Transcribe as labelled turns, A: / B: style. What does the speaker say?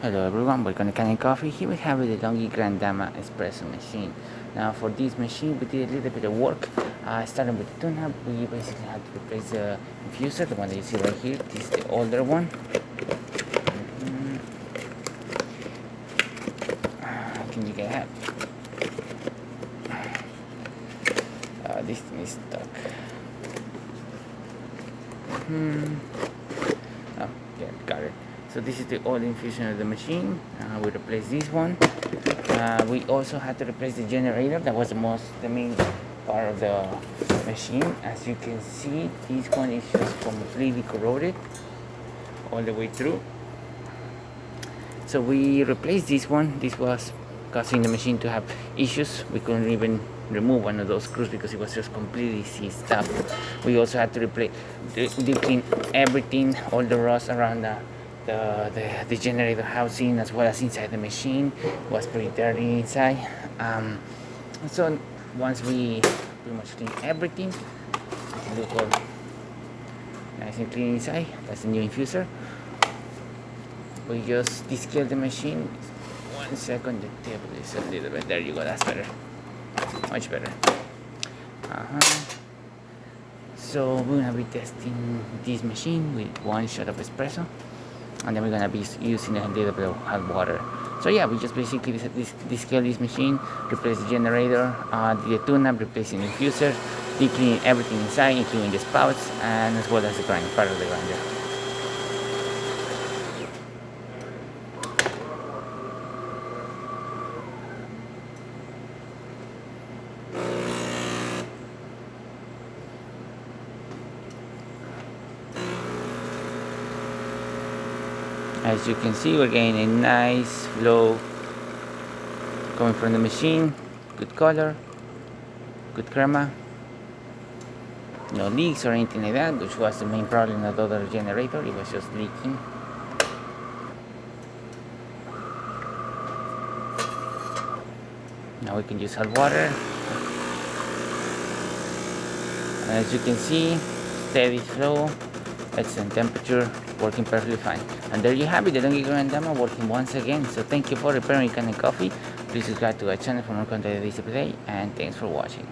A: Hello everyone, welcome to Kanen Coffee. Here we have the DeLonghi Gran Dama espresso machine. Now for this machine we did a little bit of work. Starting with the tune-up, we basically had to replace the infuser, the one that you see right here. This is the older one. Can you get that? This thing is stuck. Oh, yeah, got it. So this is the old infusion of the machine. We replaced this one. We also had to replace the generator. That was the main part of the machine. As you can see, this one is just completely corroded all the way through. So we replaced this one. This was causing the machine to have issues. We couldn't even remove one of those screws because it was just completely seized up. We also had to replace, deep clean everything, all the rust around the generator housing as well as inside the machine. It was pretty dirty inside. So once we pretty much clean everything, it look all nice and clean inside. That's the new infuser. We just descale the machine. 1 second, the table is a little bit, there you go, that's better, much better. So we're gonna be testing this machine with 1 shot of espresso, and then we're gonna be using a little bit of hot water. So yeah, we just basically descale this machine, replace the generator, the tune-up, replacing the infuser, deep clean everything inside, including the spouts, and as well as the grind, part of the grinder. As you can see, we're getting a nice flow coming from the machine. Good color, good crema, no leaks or anything like that, which was the main problem of the other generator. It was just leaking. Now we can use hot water. As you can see, steady flow, excellent temperature, working perfectly fine. And there you have it, the DeLonghi Gran Dama working once again. So thank you for repairing Kanen Coffee. Please subscribe to our channel for more content every day, and thanks for watching.